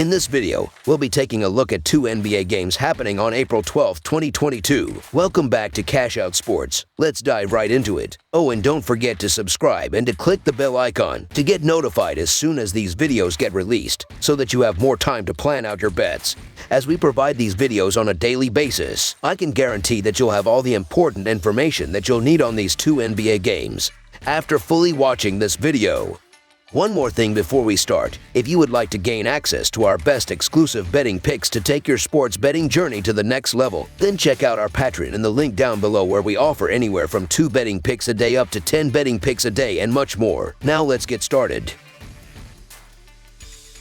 In this video, we'll be taking a look at two NBA games happening on April 12, 2022. Welcome back to Cash Out Sports. Let's dive right into it. Oh, and don't forget to subscribe and to click the bell icon to get notified as soon as these videos get released, so that you have more time to plan out your bets. As we provide these videos on a daily basis, I can guarantee that you'll have all the important information that you'll need on these two NBA games after fully watching this video. One more thing before we start. If you would like to gain access to our best exclusive betting picks to take your sports betting journey to the next level, then check out our Patreon in the link down below, where we offer anywhere from 2 betting picks a day up to 10 betting picks a day and much more. Now let's get started.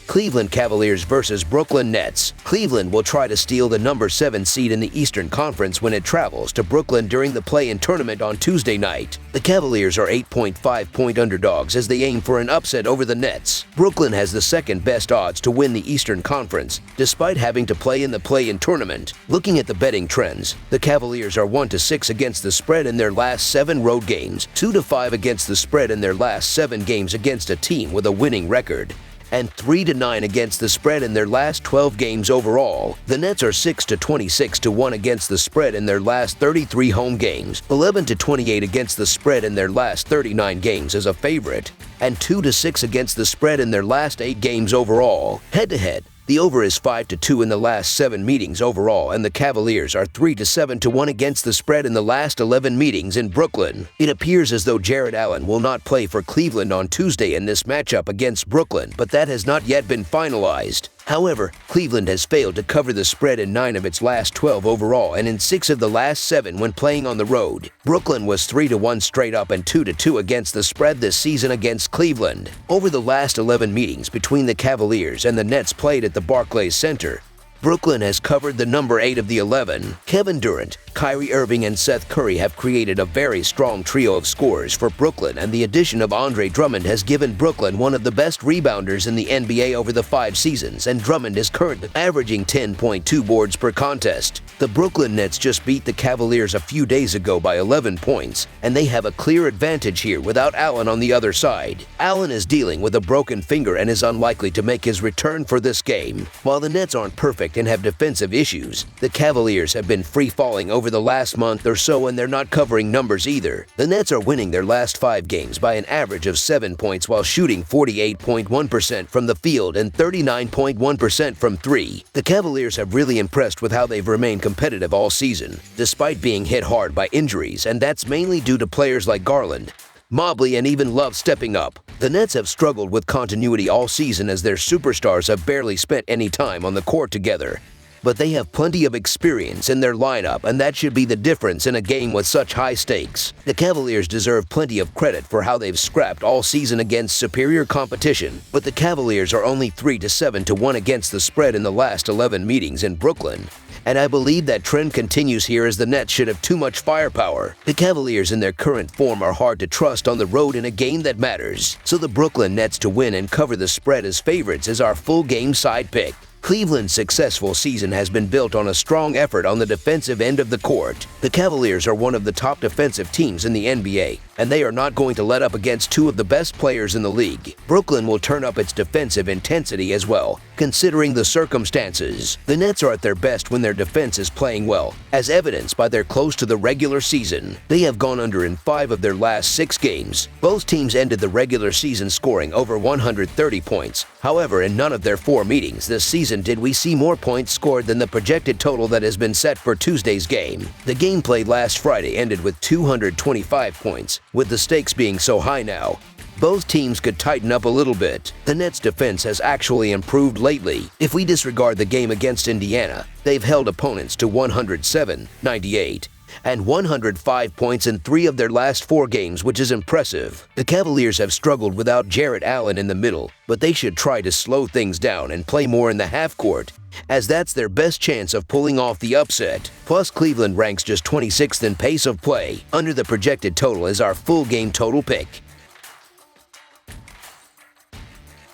Cleveland Cavaliers versus Brooklyn Nets. Cleveland will try to steal the number 7 seed in the Eastern Conference when it travels to Brooklyn during the play-in tournament on Tuesday night. The Cavaliers are 8.5-point underdogs as they aim for an upset over the Nets. Brooklyn has the second best odds to win the Eastern Conference, despite having to play in the play-in tournament. Looking at the betting trends, the Cavaliers are 1-6 against the spread in their last 7 road games, 2-5 against the spread in their last 7 games against a team with a winning record, and 3-9 against the spread in their last 12 games overall. The Nets are 6-26-1 against the spread in their last 33 home games, 11-28 against the spread in their last 39 games as a favorite, and 2-6 against the spread in their last 8 games overall. Head-to-head, the over is 5-2 in the last 7 meetings overall, and the Cavaliers are 3-7-1 against the spread in the last 11 meetings in Brooklyn. It appears as though Jarrett Allen will not play for Cleveland on Tuesday in this matchup against Brooklyn, but that has not yet been finalized. However, Cleveland has failed to cover the spread in 9 of its last 12 overall and in 6 of the last 7 when playing on the road. Brooklyn was 3-1 straight up and 2-2 against the spread this season against Cleveland. Over the last 11 meetings between the Cavaliers and the Nets played at the Barclays Center, Brooklyn has covered the number 8 of the 11. Kevin Durant, Kyrie Irving, and Seth Curry have created a very strong trio of scorers for Brooklyn, and the addition of Andre Drummond has given Brooklyn one of the best rebounders in the NBA over the 5 seasons, and Drummond is currently averaging 10.2 boards per contest. The Brooklyn Nets just beat the Cavaliers a few days ago by 11 points, and they have a clear advantage here without Allen on the other side. Allen is dealing with a broken finger and is unlikely to make his return for this game. While the Nets aren't perfect and have defensive issues, the Cavaliers have been free-falling over the last month or so, and they're not covering numbers either. The Nets are winning their last 5 games by an average of 7 points while shooting 48.1% from the field and 39.1% from 3. The Cavaliers have really impressed with how they've remained competitive all season, despite being hit hard by injuries, and that's mainly due to players like Garland, Mobley, and even Love stepping up. The Nets have struggled with continuity all season as their superstars have barely spent any time on the court together. But they have plenty of experience in their lineup, and that should be the difference in a game with such high stakes. The Cavaliers deserve plenty of credit for how they've scrapped all season against superior competition, but the Cavaliers are only 3-7-1 against the spread in the last 11 meetings in Brooklyn. And I believe that trend continues here, as the Nets should have too much firepower. The Cavaliers in their current form are hard to trust on the road in a game that matters, so the Brooklyn Nets to win and cover the spread as favorites is our full game side pick. Cleveland's successful season has been built on a strong effort on the defensive end of the court. The Cavaliers are one of the top defensive teams in the NBA, and they are not going to let up against 2 of the best players in the league. Brooklyn will turn up its defensive intensity as well, considering the circumstances. The Nets are at their best when their defense is playing well, as evidenced by their close to the regular season. They have gone under in 5 of their last 6 games. Both teams ended the regular season scoring over 130 points. However, in none of their 4 meetings this season did we see more points scored than the projected total that has been set for Tuesday's game. The game played last Friday ended with 225 points, with the stakes being so high now. Both teams could tighten up a little bit. The Nets' defense has actually improved lately. If we disregard the game against Indiana, they've held opponents to 107, 98, and 105 points in 3 of their last 4 games, which is impressive. The Cavaliers have struggled without Jarrett Allen in the middle, but they should try to slow things down and play more in the half court, as that's their best chance of pulling off the upset. Plus, Cleveland ranks just 26th in pace of play. Under the projected total is our full game total pick.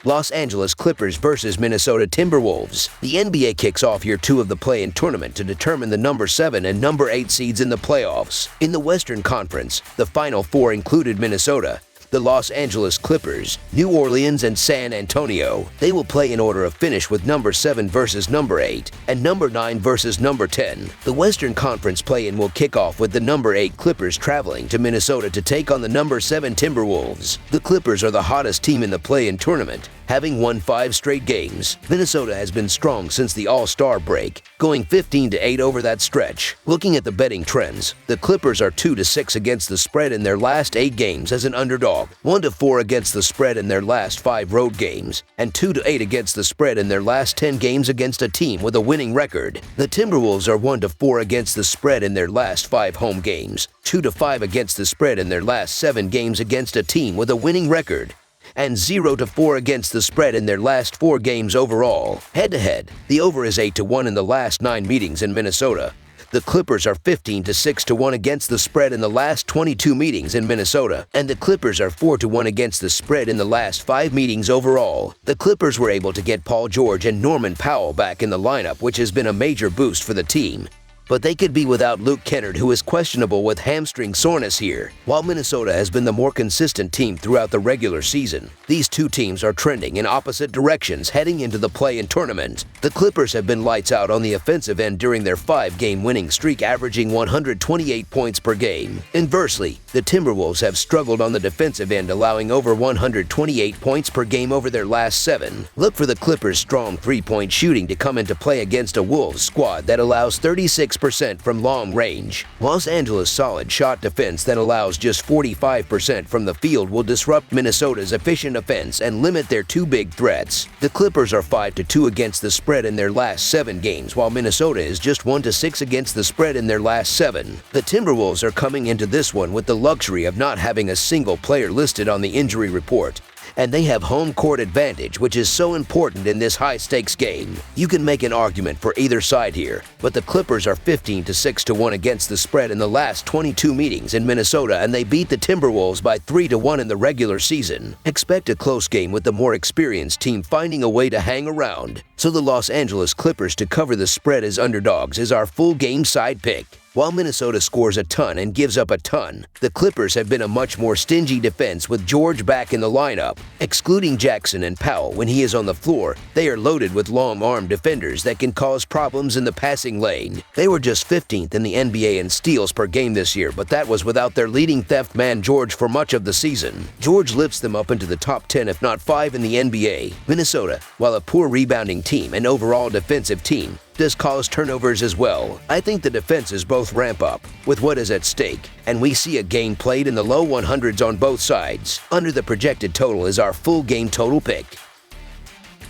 Los Angeles Clippers versus Minnesota Timberwolves. The NBA kicks off year 2 of the play-in tournament to determine the number 7 and number 8 seeds in the playoffs. In the Western Conference, the Final Four included Minnesota, the Los Angeles Clippers, New Orleans, and San Antonio. They will play in order of finish with number 7 versus number 8 and number 9 versus number 10. The Western Conference play-in will kick off with the number 8 Clippers traveling to Minnesota to take on the number 7 Timberwolves. The Clippers are the hottest team in the play-in tournament, having won 5 straight games. Minnesota has been strong since the All-Star break, going 15-8 over that stretch. Looking at the betting trends, the Clippers are 2-6 against the spread in their last 8 games as an underdog, 1-4 against the spread in their last 5 road games, and 2-8 against the spread in their last 10 games against a team with a winning record. The Timberwolves are 1-4 against the spread in their last 5 home games, 2-5 against the spread in their last 7 games against a team with a winning record, and 0-4 against the spread in their last 4 games overall. Head-to-head, the over is 8-1 in the last 9 meetings in Minnesota. The Clippers are 15-6-1 against the spread in the last 22 meetings in Minnesota, and the Clippers are 4-1 against the spread in the last 5 meetings overall. The Clippers were able to get Paul George and Norman Powell back in the lineup, which has been a major boost for the team. But they could be without Luke Kennard, who is questionable with hamstring soreness here. While Minnesota has been the more consistent team throughout the regular season, these two teams are trending in opposite directions heading into the play-in tournament. The Clippers have been lights out on the offensive end during their 5-game winning streak, averaging 128 points per game. Inversely, the Timberwolves have struggled on the defensive end, allowing over 128 points per game over their last 7. Look for the Clippers' strong 3-point shooting to come into play against a Wolves squad that allows 36% from long range. Los Angeles' solid shot defense that allows just 45% from the field will disrupt Minnesota's efficient offense and limit their 2 big threats. The Clippers are 5-2 against the spread in their last 7 games, while Minnesota is just 1-6 against the spread in their last 7. The Timberwolves are coming into this one with the luxury of not having a single player listed on the injury report, and they have home court advantage, which is so important in this high-stakes game. You can make an argument for either side here, but the Clippers are 15-6-1 against the spread in the last 22 meetings in Minnesota, and they beat the Timberwolves by 3-1 in the regular season. Expect a close game with the more experienced team finding a way to hang around. So the Los Angeles Clippers to cover the spread as underdogs is our full game side pick. While Minnesota scores a ton and gives up a ton, the Clippers have been a much more stingy defense with George back in the lineup. Excluding Jackson and Powell when he is on the floor, they are loaded with long-arm defenders that can cause problems in the passing lane. They were just 15th in the NBA in steals per game this year, but that was without their leading theft man George for much of the season. George lifts them up into the top 10 if not 5 in the NBA. Minnesota, while a poor rebounding team and overall defensive team, does cause turnovers as well. I think the defenses both ramp up with what is at stake, and we see a game played in the low 100s on both sides. Under the projected total is our full game total pick.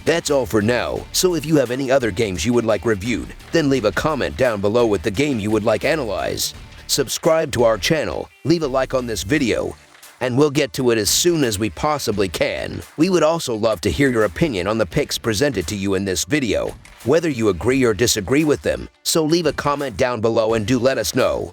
That's all for now, so if you have any other games you would like reviewed, then leave a comment down below with the game you would like analyzed. Subscribe to our channel, leave a like on this video, and we'll get to it as soon as we possibly can. We would also love to hear your opinion on the picks presented to you in this video, whether you agree or disagree with them, so leave a comment down below and do let us know.